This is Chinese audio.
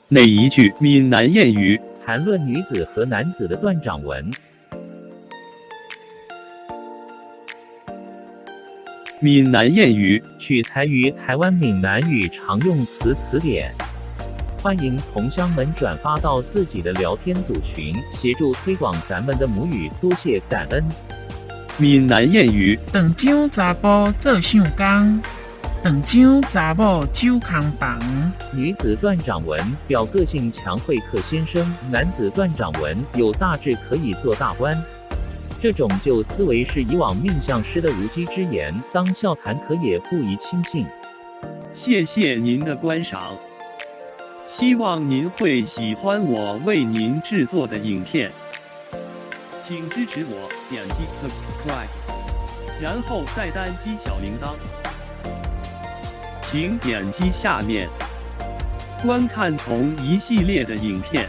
哪一句闽南谚语谈论女子和男子的断掌文。闽南谚语取材于台湾闽南语常用词词典。欢迎同乡们转发到自己的聊天组群，协助推广咱们的母语，多谢感恩。闽南谚语长长查甫做相工，长长查某酒空房。女子断掌纹表个性强会克先生，男子断掌纹有大志可以做大官。这种旧思维是以往命相师的无稽之言，当笑谈可也，不宜轻信。谢谢您的观赏，希望您会喜欢我为您制作的影片，请支持我，点击 subscribe， 然后再单击小铃铛。请点击下面观看同一系列的影片。